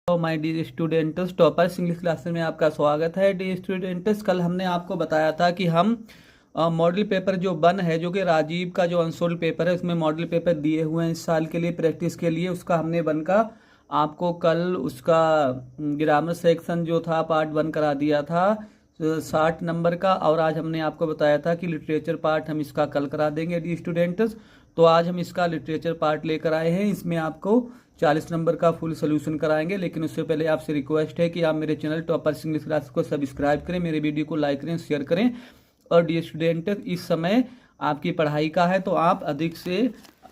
My dear students, toppers English classes में आपका स्वागत है। डियर स्टूडेंट्स, कल हमने आपको बताया था कि हम मॉडल पेपर जो वन है, जो कि राजीव का जो अनसोल्ड पेपर है, उसमें मॉडल पेपर दिए हुए हैं इस साल के लिए प्रैक्टिस के लिए। उसका हमने वन का आपको कल उसका ग्रामर सेक्शन जो था पार्ट वन करा दिया था 60 नंबर का, और आज हमने आपको बताया था कि लिटरेचर पार्ट हम इसका कल करा देंगे डियर स्टूडेंट्स। तो आज हम इसका लिटरेचर पार्ट लेकर आए हैं। इसमें आपको 40 नंबर का फुल सोल्यूशन कराएंगे, लेकिन उससे पहले आपसे रिक्वेस्ट है कि आप मेरे चैनल टॉपर्स इंग्लिश क्लास को सब्सक्राइब करें, मेरे वीडियो को लाइक करें, शेयर करें। और डियर स्टूडेंट, इस समय आपकी पढ़ाई का है, तो आप अधिक से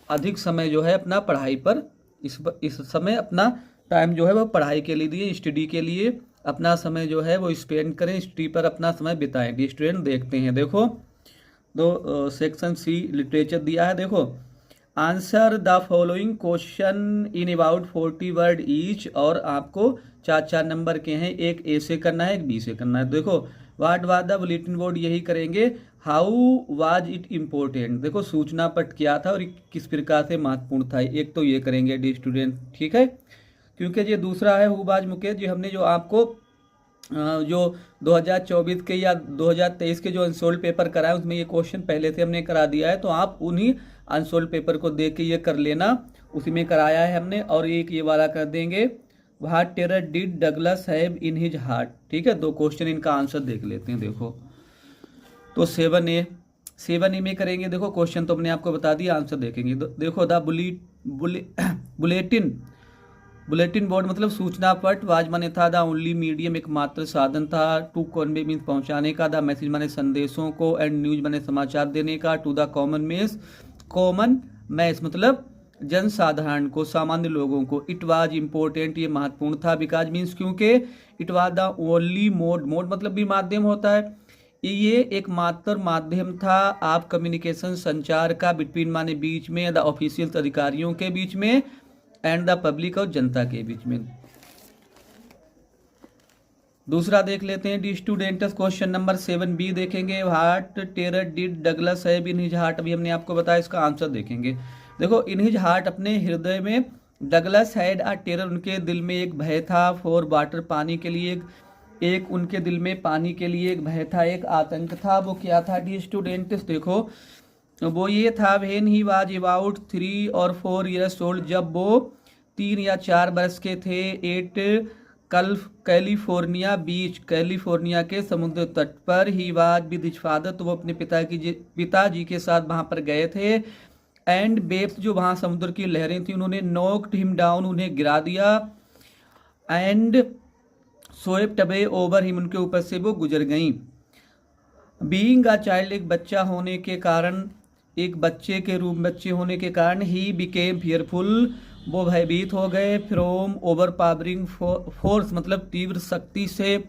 अधिक समय जो है अपना पढ़ाई पर इस समय अपना टाइम जो है वो पढ़ाई के लिए दिए, स्टडी के लिए अपना समय जो है वो स्पेंड करें, स्टडी पर अपना समय बिताएं। डियर स्टूडेंट, देखते हैं, देखो तो सेक्शन सी लिटरेचर दिया है। देखो, answer the following question in about 40 word each, और आपको 4 नंबर के हैं, एक ए से करना है, एक बी से करना है। देखो, what was the bulletin board, यही करेंगे। हाउ वाज इट इम्पोर्टेंट, देखो सूचना पट क्या था और किस प्रकार से महत्वपूर्ण था, एक तो ये करेंगे डी स्टूडेंट, ठीक है। क्योंकि ये दूसरा है हुबाज मुकेश, जो हमने जो आपको जो 2024 के या 2023 के जो अनसोल्ड पेपर कराए उसमें ये क्वेश्चन पहले से हमने करा दिया है, तो आप उन्हीं अनसोल्ड पेपर को देख के ये कर लेना, उसी में कराया है हमने। और एक ये वाला कर देंगे, what terror did Douglas have in his heart, ठीक है। दो क्वेश्चन, इनका आंसर देख लेते हैं। देखो, तो 7A में करेंगे। देखो, क्वेश्चन तो हमने आपको बता दिया, आंसर देखेंगे। देखो, द बुलेटिन बोर्ड मतलब सूचना पट, वाज माने था, द ओनली मीडियम एकमात्र साधन था, टू कॉन्वे मीन्स पहुंचाने का, द मैसेज माने संदेशों को, एंड न्यूज माने समाचार देने का, टू द कॉमन मैस मतलब जनसाधारण को, सामान्य लोगों को। इट वाज इम्पोर्टेंट, ये महत्वपूर्ण था, बिकॉज मीन्स क्योंकि, it was the only mode मतलब भी माध्यम होता है, ये एकमात्र माध्यम था आप कम्युनिकेशन संचार का, बिटवीन माने बीच में, द ऑफिशियल अधिकारियों के बीच में, एंड द पब्लिक और जनता के बीच में। दूसरा देख लेते हैं D students, question number 7B देखेंगे। What terror did Douglas have in his heart, अभी हमने आपको बताया, इसका आंसर देखेंगे। देखो, इन हिज हार्ट अपने हृदय में, डगलस हैड अ टेरर उनके दिल में एक भय था, फॉर वाटर पानी के लिए, एक उनके दिल में पानी के लिए एक भय था, एक आतंक था। वो क्या था डी स्टूडेंट्स, देखो वो ये था, व्हेन ही वाज अबाउट 3 और 4 ईयर्स ओल्ड, जब वो 3 या 4 वर्ष के थे, एट कैलिफोर्निया बीच, कैलिफोर्निया के समुद्र तट पर, he was with his father, तो वो अपने पिताजी के साथ वहां पर गए थे। एंड वेव्स, जो वहां समुद्र की लहरें थी, उन्होंने नॉक्ड हिम डाउन, उन्हें गिरा दिया। And swept away over him, उनके ऊपर से वो गुजर गई। बीइंग अ चाइल्ड, एक बच्चा होने के कारण, एक बच्चे होने के कारण, ही बिकेम फियरफुल, वो भयभीत हो गए। फ्रॉम ओवर पावरिंग फोर्स मतलब तीव्र शक्ति से,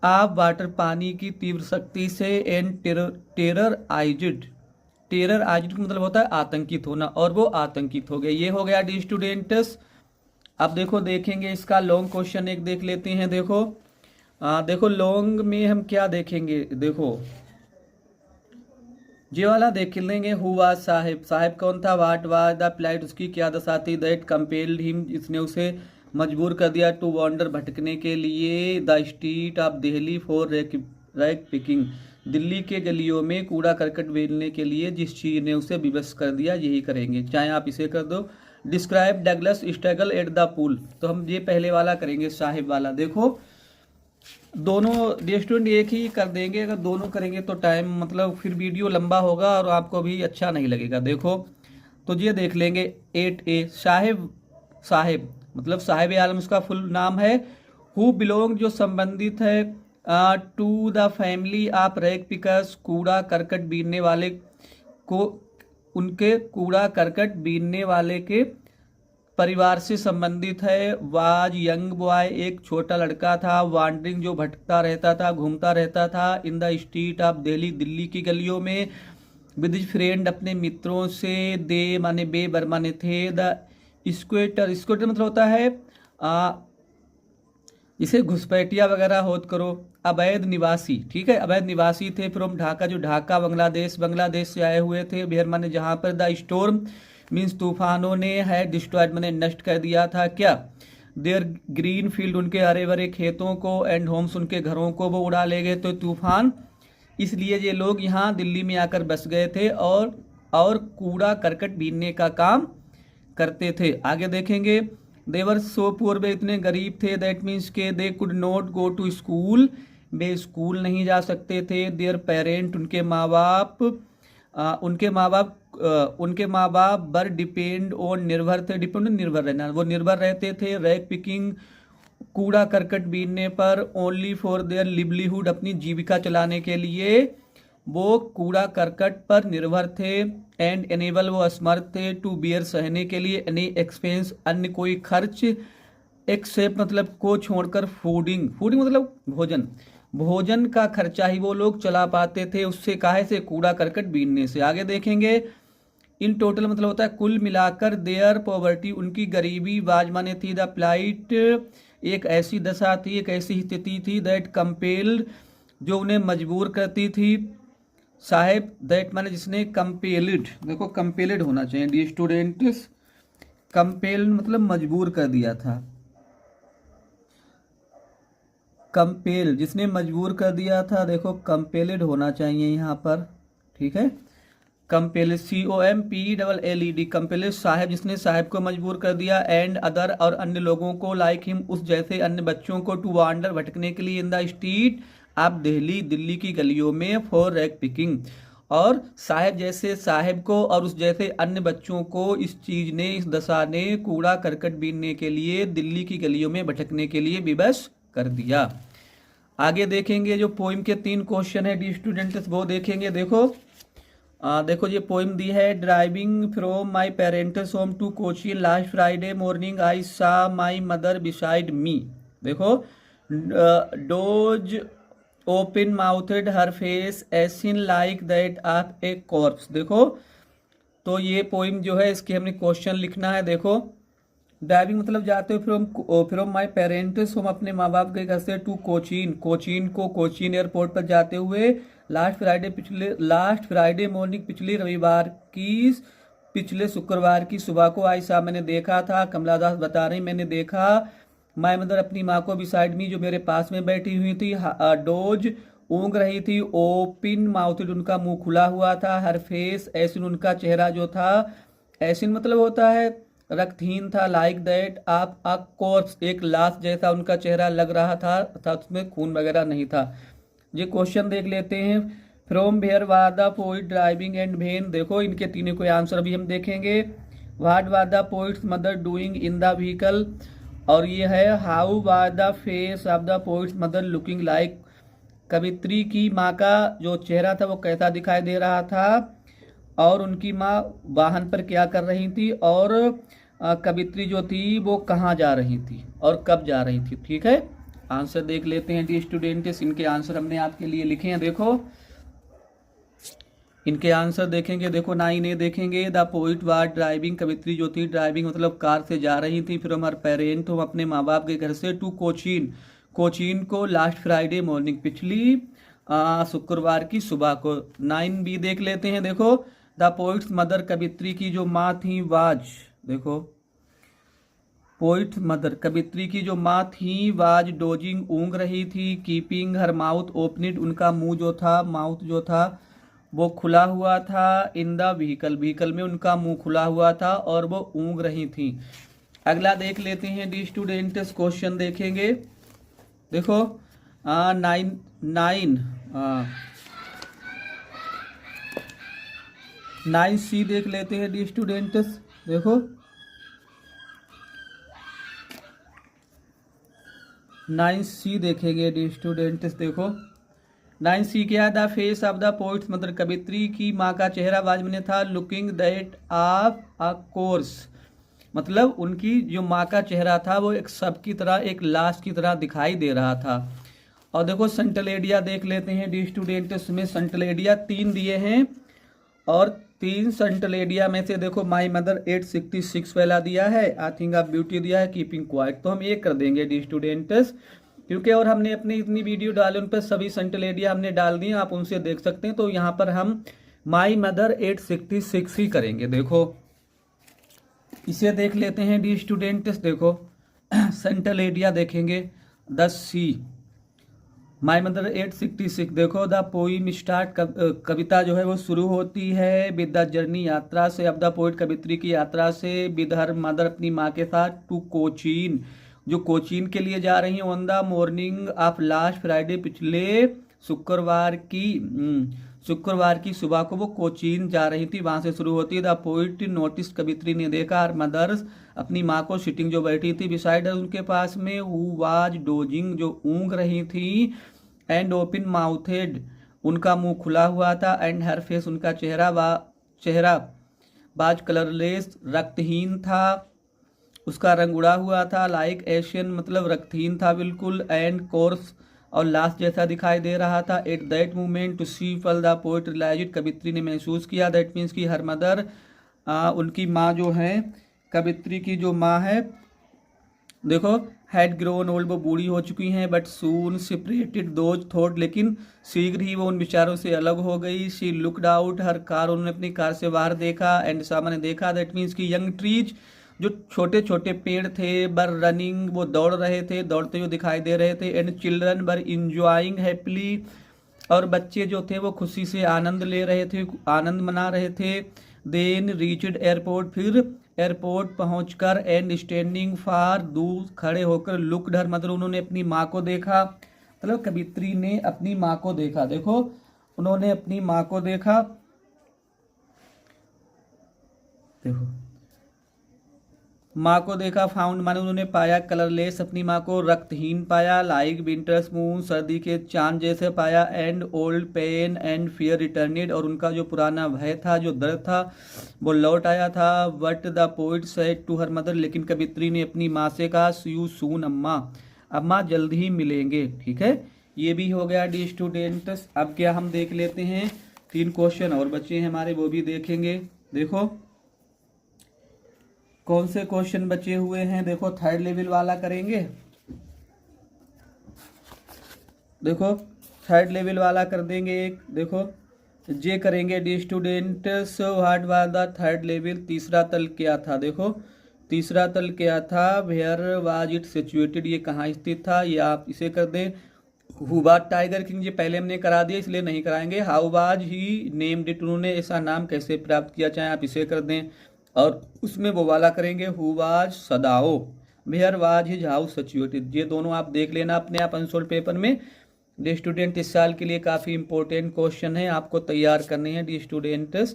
आप वाटर पानी की तीव्र शक्ति से। एंड टेरर आइजिड मतलब होता है आतंकित होना, और वो आतंकित हो गए। ये हो गया डी स्टूडेंट्स। अब देखो, देखेंगे इसका लॉन्ग क्वेश्चन एक देख लेते हैं। देखो देखो लॉन्ग में हम क्या देखेंगे, देखो ये वाला देख लेंगे। हु वाज साहिब कौन था, व्हाट वाज द प्लाइट, उसकी क्या दशा थी, दैट कंपेल्ड हिम, इसने उसे मजबूर कर दिया, टू वॉन्डर भटकने के लिए, the street of Delhi for rag picking, Delhi के गलियों में कूड़ा करकट बेचने के लिए जिस चीज ने उसे विवश कर दिया, यही करेंगे, चाहे आप इसे कर दो। Describe Douglas struggle at the pool, तो हम ये पहले वाला करेंगे, साहिब वाला। देखो, दोनों डी स्टूडेंट एक ही कर देंगे, अगर दोनों करेंगे तो टाइम मतलब फिर वीडियो लंबा होगा और आपको भी अच्छा नहीं लगेगा। देखो, तो ये देख लेंगे 8A, साहिब मतलब साहिब आलम, उसका फुल नाम है। हु बिलोंग, जो संबंधित है, to the family of rag pickers, कूड़ा करकट बीनने वाले को, उनके कूड़ा करकट बीनने वाले के परिवार से संबंधित है। वाज यंग बॉय, एक छोटा लड़का था। वांडरिंग, जो भटकता रहता था, घूमता रहता था। In the street of Delhi, Delhi की गलियों में। विद हिज फ्रेंड, अपने मित्रों से। दे माने बे, बर माने थे। द स्क्वेटर मतलब होता है जिसे घुसपैठिया वगैरह होत करो। अवैध निवासी, ठीक है, अवैध निवासी थे। फ्रॉम ढाका, जो ढाका बांग्लादेश से आए हुए थे। बिहार माने जहां पर। द स्टोर्म मीन्स तूफानों ने, है डिस्ट्रॉयड माने नष्ट कर दिया था। क्या देयर ग्रीन फील्ड, उनके हरे भरे खेतों को, एंड होम्स, उनके घरों को वो उड़ा ले गए तो तूफान, इसलिए ये लोग यहाँ दिल्ली में आकर बस गए थे और कूड़ा करकट बीनने का काम करते थे। आगे देखेंगे, देवर सो पुअर, वे इतने गरीब थे, दैट मीन्स के they could not go to school, वे स्कूल नहीं जा सकते थे। देयर पेरेंट, उनके माँ बाप बर डिपेंड ऑन, निर्भर थे, डिपेंड निर्भर रहना, वो निर्भर रहते थे रैग पिकिंग, कूड़ा करकट बीनने पर, ओनली फॉर देयर लिवलीहुड, अपनी जीविका चलाने के लिए वो कूड़ा करकट पर निर्भर थे। एंड एनेबल, वो असमर्थ थे, टू बियर, सहने के लिए, एनी एक्सपेंस, अन्य कोई खर्च, एक्सेप्ट मतलब को छोड़कर, फूडिंग मतलब भोजन का खर्चा ही वो लोग चला पाते थे, उससे काहे से, कूड़ा करकट बीनने से। आगे देखेंगे, इन टोटल मतलब होता है कुल मिलाकर, देयर पॉवर्टी, उनकी गरीबी, वाज माने थी, द प्लाइट, एक ऐसी दशा थी, एक ऐसी स्थिति थी, दैट कंपेल्ड, जो उन्हें मजबूर करती थी, साहेब, दैट माने जिसने, कंपेल्ड, देखो कंपेल्ड होना चाहिए डी स्टूडेंट्स, कंपेल्ड मतलब मजबूर कर दिया था, कंपेल, जिसने मजबूर कर दिया था, देखो कंपेल्ड होना चाहिए यहाँ पर, ठीक है। कंपेल, COMPLLED, कंपेल, साहब, जिसने साहब को मजबूर कर दिया, एंड अदर, और अन्य लोगों को, लाइक हिम, उस जैसे अन्य बच्चों को, टू वांडर, भटकने के लिए, in the street of Delhi, Delhi की गलियों में, फॉर रैग पिकिंग, और साहब जैसे साहब को और उस जैसे अन्य बच्चों को इस चीज ने, इस दशा ने कूड़ा करकट बीनने के लिए दिल्ली की गलियों में भटकने के लिए विवश कर दिया। आगे देखेंगे जो पोइम के 3 क्वेश्चन है डी स्टूडेंट्स, वो देखेंगे। देखो ये पोइम दी है, driving from my parents home to Cochin last Friday morning, I saw my mother beside me. देखो, doze open mouthed, her face ashen like that of a corpse. देखो, तो ये पोइम जो है इसके हमने क्वेश्चन लिखना है। देखो, ड्राइविंग मतलब जाते हो फ्रॉम माई पेरेंट्स, हम अपने माँ बाप के घर से, टू कोचीन एयरपोर्ट पर जाते हुए, लास्ट फ्राइडे मॉर्निंग, पिछले शुक्रवार की सुबह को, आई सा, मैंने देखा था, कमला दास बता रही, मैंने देखा, माई मदर, अपनी माँ को, बिसाइड मी, जो मेरे पास में बैठी हुई थी, डोज, ऊँग रही थी, ओपन माउथेड, उनका मुंह खुला हुआ था, हर फेस, एसिन, उनका चेहरा जो था, एसिन मतलब होता है रक्तहीन था, like that of a corps, एक लाश जैसा उनका चेहरा लग रहा था, तथा उसमें खून वगैरह नहीं था। ये क्वेश्चन देख लेते हैं, from where was the poet driving and when. देखो, इनके तीनों के आंसर भी हम देखेंगे। What was the poet's mother doing in the vehicle, और ये है, how was the face of the poet's mother looking like, कवित्री की माँ का जो चेहरा था वो कैसा दिखाई दे रहा था, और उनकी माँ वाहन पर क्या कर रही थी, और कवित्री जो थी वो कहाँ जा रही थी और कब जा रही थी। ठीक है, आंसर देख लेते हैं डी स्टूडेंट्स, इनके आंसर हमने आपके लिए लिखे हैं। देखो, इनके आंसर देखेंगे। देखो, 9A देखेंगे, द पोइट वाज ड्राइविंग, कवित्री जो थी ड्राइविंग मतलब कार से जा रही थी, फिर हमारे पेरेंट, हम अपने माँ बाप के घर से, टू कोचीन को, लास्ट फ्राइडे मॉर्निंग, पिछली शुक्रवार की सुबह को। 9B देख लेते हैं। देखो, द पोइट्स मदर, कवित्री की जो माँ थी, वाज, देखो पोइट मदर, कवित्री की जो माँ थी, वाज डोजिंग, ऊँग रही थी, कीपिंग हर माउथ ओपनिड, उनका मुंह जो था, माउथ जो था वो खुला हुआ था, इन द व्हीकल में उनका मुंह खुला हुआ था और वो ऊँग रही थी। अगला देख लेते हैं डी स्टूडेंट्स, क्वेश्चन देखेंगे। देखो, 9C देख लेते हैं डी स्टूडेंट्स। देखो, 9C देखेंगे डी स्टूडेंट्स। देखो, 9C क्या, the face of the poet's mother, कवित्री की माँ का चेहरा वाज में था, looking that of a corpse, मतलब उनकी जो माँ का चेहरा था वो एक सब की तरह, एक लाश की तरह दिखाई दे रहा था। और देखो, सेंटलेडिया देख लेते हैं डी स्टूडेंट्स में। सेंटलेडिया 3 दिए हैं, और 3 सेंटलेडिया में से देखो, माई मदर 866 पहला दिया है, आई थिंक ऑफ ब्यूटी दिया है, कीपिंग क्वाइट, तो हम ये कर देंगे डी स्टूडेंट्स, क्योंकि और हमने अपनी इतनी वीडियो डाले उन पर सभी सेंटलेडिया हमने डाल दिए, आप उनसे देख सकते हैं। तो यहाँ पर हम माई मदर 866 ही करेंगे। देखो, इसे देख लेते हैं डी स्टूडेंट्स। देखो, सेंट्रल एरिया देखेंगे 10C। माई मदर 866 देखो द पोइम स्टार्ट कविता जो है वो शुरू होती है विद द जर्नी यात्रा से। अब द पोइट कवित्री की यात्रा से विद हर मदर अपनी माँ के साथ टू कोचीन जो कोचीन के लिए जा रही हैं on the morning of last Friday पिछले शुक्रवार की सुबह को वो कोचीन जा रही थी, वहां से शुरू होती है। द पोइट नोटिस कवित्री ने देखा हर मदर्स अपनी माँ को सिटिंग जो बैठी थी बिसाइड उनके पास में हु वाज डोजिंग जो ऊँग रही थी एंड ओपन माउथेड उनका मुंह खुला हुआ था एंड हर फेस उनका चेहरा बाज कलरलेस रक्तहीन था, उसका रंग उड़ा हुआ था। लाइक एशियन मतलब रक्तहीन था बिल्कुल एंड कोर्स और लास्ट जैसा दिखाई दे रहा था। एट दैट मोमेंट टू सी फल द पोइट रियलाइज्ड कवित्री ने महसूस किया दैट मीन्स की हर मदर उनकी माँ जो है कवित्री की जो माँ है देखो हैड ग्रोन ओल्ड वो बूढ़ी हो चुकी हैं but soon separated those thought लेकिन शीघ्र ही वो उन विचारों से अलग हो गई। She looked out her car उन्होंने अपनी कार से बाहर देखा एंड सामने देखा दैट मीन्स की यंग ट्रीज जो छोटे छोटे पेड़ थे बर रनिंग वो दौड़ रहे थे दौड़ते हुए दिखाई दे रहे थे एंड चिल्ड्रन बर इंजॉइंग हैप्पीली और बच्चे जो थे वो खुशी से आनंद ले रहे थे आनंद मना रहे थे। देन रीच्ड एयरपोर्ट फिर एयरपोर्ट पहुंचकर एंड स्टैंडिंग फार दूर खड़े होकर लुक डर मतलब उन्होंने अपनी माँ को देखा, मतलब कवित्री ने अपनी माँ को देखा। देखो उन्होंने अपनी माँ को देखा, देखो माँ को देखा। फाउंड माने उन्होंने पाया कलरलेस अपनी माँ को रक्तहीन पाया। लाइक विंटर्स मून सर्दी के चांद जैसे पाया। And old pain and fear returned और उनका जो पुराना भय था जो दर्द था वो लौट आया था। But the poet said to her mother लेकिन कवित्री ने अपनी माँ से कहा सी यू सून अम्मा, अम्मा जल्द ही मिलेंगे। ठीक है, ये भी हो गया डी स्टूडेंट्स। अब क्या हम देख लेते हैं 3 क्वेश्चन और बच्चे हैं हमारे वो भी देखेंगे। देखो कौन से क्वेश्चन बचे हुए हैं, देखो थर्ड लेवल वाला करेंगे। देखो थर्ड लेवल वाला कर देंगे एक, देखो जे करेंगे D students what was the third level तीसरा तल क्या था। देखो तीसरा तल क्या था, वेयर वाज इट सिचुएटेड ये कहाँ स्थित था, ये आप इसे कर दें। हु वाज टाइगर किंग ये पहले हमने करा दिया इसलिए नहीं कराएंगे। How was he named it उन्होंने ऐसा नाम कैसे प्राप्त किया, चाहे आप इसे कर दें और उसमें वो वाला करेंगे who was Sadao, where was his house situated. ये दोनों आप देख लेना अपने आप अनसोल्ड पेपर में। डी स्टूडेंट इस साल के लिए काफ़ी इंपॉर्टेंट क्वेश्चन है, आपको तैयार करने हैं डी स्टूडेंट्स,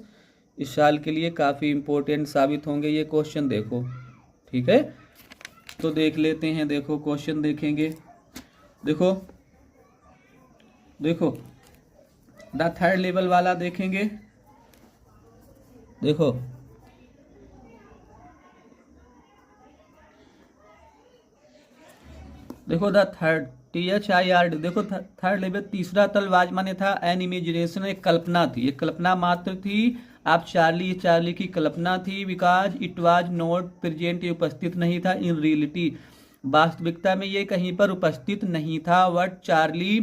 इस साल के लिए काफ़ी इंपॉर्टेंट साबित होंगे ये क्वेश्चन। देखो ठीक है, तो देख लेते हैं। देखो क्वेश्चन देखेंगे। देखो देखो द थर्ड लेवल वाला देखेंगे। देखो देखो द थर्ड THIRD देखो थर्ड लेवल तीसरा तल वाज माने था एन इमेजिनेशन एक कल्पना थी, एक कल्पना मात्र थी। आप चार्ली की कल्पना थी। Because it was not present ये उपस्थित नहीं था इन रियलिटी वास्तविकता में ये कहीं पर उपस्थित नहीं था। वट चार्ली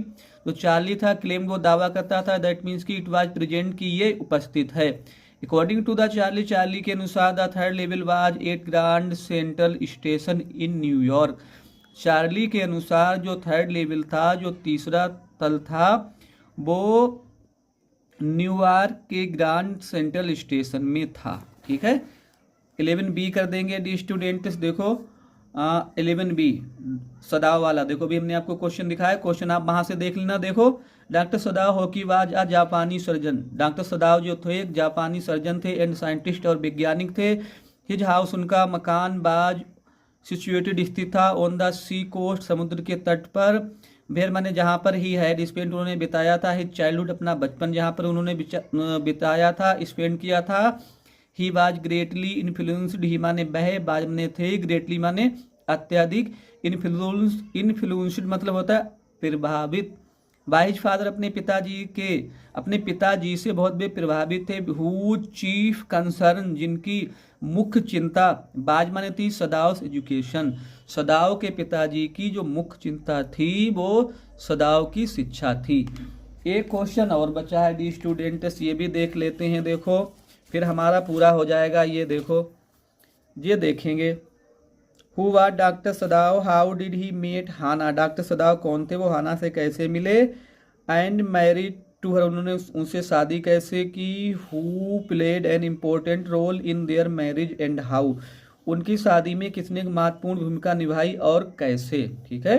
जो चार्ली था क्लेम वो दावा करता था दैट मीन्स की इट वाज प्रेजेंट की ये उपस्थित है। अकॉर्डिंग टू द चार्ली के अनुसार the third level was at grand central station in New York. Charlie के अनुसार जो थर्ड लेवल था जो तीसरा तल था वो न्यूयॉर्क के ग्रांड सेंट्रल स्टेशन में था। ठीक है, 11B कर देंगे डी स्टूडेंट्स। देखो 11B सदाव वाला देखो भी हमने आपको क्वेश्चन दिखाया, क्वेश्चन आप वहां से देख लेना। देखो डॉक्टर सदाव होकी वाज अ जापानी सर्जन, डॉक्टर सदाव जो थे एक जापानी सर्जन थे एंड साइंटिस्ट और वैज्ञानिक थे। हिज हाउस उनका मकान बाज सिचुएटेड स्थित था ऑन द सी कोस्ट समुद्र के तट पर। वेयर माने जहाँ पर ही हैड स्पेंड उन्होंने बिताया था हिज चाइल्डहुड अपना बचपन जहाँ पर उन्होंने बिताया था स्पेंड किया था। ही वाज ग्रेटली इन्फ्लुएंस्ड, ही माने बह बाज ने थे, ग्रेटली माने अत्यधिक, इन्फ्लुएंस्ड मतलब होता है प्रभावित। बाय हिज फादर अपने पिताजी से बहुत बे प्रभावित थे। हु चीफ कंसर्न जिनकी मुख्य चिंता बाज माने थी सदाव एजुकेशन, सदाव के पिताजी की जो मुख्य चिंता थी वो सदाव की शिक्षा थी। एक क्वेश्चन और बचा है डी स्टूडेंट्स, ये भी देख लेते हैं। देखो फिर हमारा पूरा हो जाएगा। ये देखो ये देखेंगे who was doctor Sadao, how did he met Hana, doctor Sadao कौन थे, वो हाना से कैसे मिले। एंड मैरिड टू हर, उन्होंने उनसे शादी कैसे की। Who played an important role in their marriage and how, उनकी शादी में किसने महत्वपूर्ण भूमिका निभाई और कैसे। ठीक है,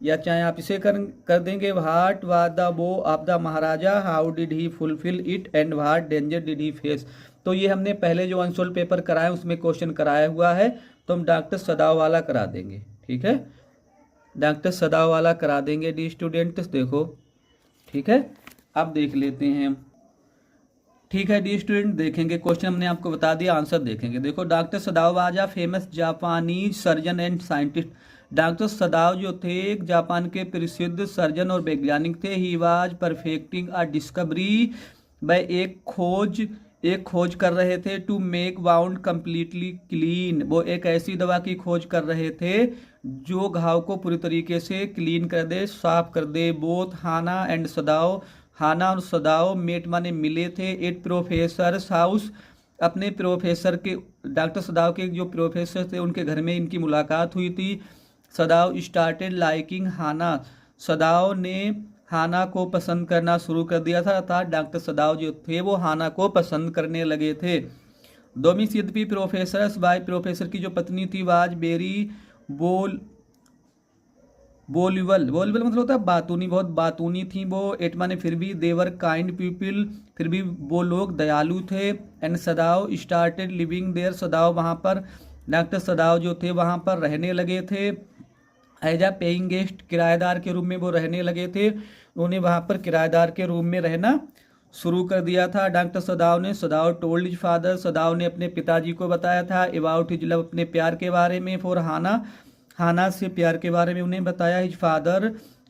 या चाहे आप इसे कर देंगे, व्हाट वाज द बो of the Maharaja, how did he fulfil it and what danger did he face. तो ये हमने पहले जो अनसोल्व पेपर कराए उसमें क्वेश्चन कराया हुआ है, तो हम डॉक्टर सदाव वाला करा देंगे। ठीक है, डॉक्टर सदाव वाला करा देंगे डी स्टूडेंट्स। देखो ठीक है, अब देख लेते हैं। ठीक है डी स्टूडेंट, देखेंगे क्वेश्चन हमने आपको बता दिया, आंसर देखेंगे। देखो, doctor सदाव was a famous Japanese surgeon and scientist, doctor सदाव जो थे एक जापान के प्रसिद्ध सर्जन और वैज्ञानिक थे। He was perfecting a discovery, वह एक खोज कर रहे थे। To make wound completely clean, वो एक ऐसी दवा की खोज कर रहे थे जो घाव को पूरी तरीके से क्लीन कर दे, साफ कर दे। बोथ हाना एंड सदाव, हाना और सदाव मेट माने मिले थे। एट प्रोफेसर हाउस, अपने प्रोफेसर के, डॉक्टर सदाव के जो प्रोफेसर थे उनके घर में इनकी मुलाकात हुई थी। सदाव स्टार्टेड लाइकिंग हाना, सदाव ने हाना को पसंद करना शुरू कर दिया था, अर्थात डॉक्टर सदाव जो थे वो हाना को पसंद करने लगे थे। दोमिस यद्यपि प्रोफेसर बाय, प्रोफेसर की जो पत्नी थी वाज बेरी वॉल्यूबल मतलब होता है बातूनी, बहुत बातूनी थी वो। एट माने फिर भी, देवर काइंड पीपल, फिर भी वो लोग दयालु थे। And Sadao started living there, Sadao वहाँ पर, डॉक्टर सदाव जो थे वहाँ पर रहने लगे थे। एज आ पेइंग गेस्ट, किराएदार के रूम में वो रहने लगे थे। उन्होंने वहाँ पर किराएदार के रूम में रहना शुरू कर दिया था। डॉक्टर सदाव ने, सदाव टोल्ड हिज फादर, सदाव ने अपने पिताजी को बताया था। अबाउट हिज लव, अपने प्यार के बारे में। फॉर हाना, हाना से प्यार के बारे में उन्हें बताया। हिज फादर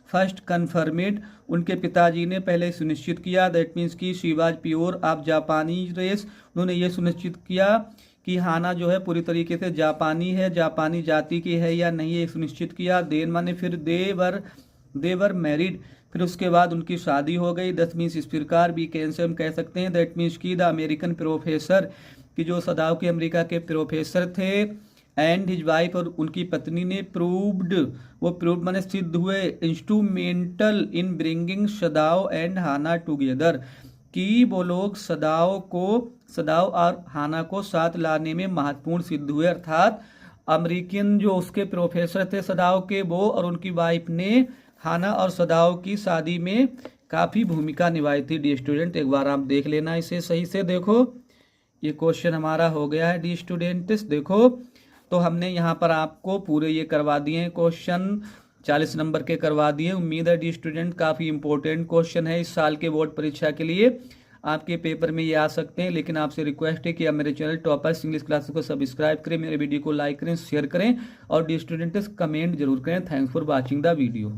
फर्स्ट कन्फर्मेड, उनके पिताजी ने पहले सुनिश्चित किया। दैट मीन्स की शी वाज प्योर ऑफ जापानी रेस, उन्होंने ये सुनिश्चित किया कि हाना जो है पूरी तरीके से जापानी है, जापानी जाति की है या नहीं, ये सुनिश्चित किया। देन माने फिर, देवर मैरिड, फिर उसके बाद उनकी शादी हो गई। दस मीन्स इस प्रकार, भी कैन से हम कह सकते हैं। दैट मीन्स की द अमेरिकन प्रोफेसर, कि जो सदाव के अमेरिका के प्रोफेसर थे। एंड हिज वाइफ, और उनकी पत्नी ने प्रूव्ड, वो प्रूव माने सिद्ध हुए, instrumental in bringing Sadao and Hana together, कि वो लोग सदाव और हाना को साथ लाने में महत्वपूर्ण सिद्ध हुए। अर्थात अमेरिकन जो उसके प्रोफेसर थे सदाव के, वो और उनकी वाइफ ने हाना और सदाव की शादी में काफ़ी भूमिका निभाई थी। डी स्टूडेंट, एक बार आप देख लेना इसे सही से। देखो ये क्वेश्चन हमारा हो गया है डी स्टूडेंट्स। देखो, तो हमने यहाँ पर आपको पूरे ये करवा दिए हैं क्वेश्चन, 40 नंबर के करवा दिए। उम्मीद है डी स्टूडेंट काफ़ी इंपॉर्टेंट क्वेश्चन है इस साल के बोर्ड परीक्षा के लिए, आपके पेपर में ये आ सकते हैं। लेकिन आपसे रिक्वेस्ट है कि आप मेरे चैनल टॉपर्स इंग्लिश क्लासेस को सब्सक्राइब करें, मेरे वीडियो को लाइक करें, शेयर करें और डी स्टूडेंट्स कमेंट जरूर करें। Thanks for watching the video.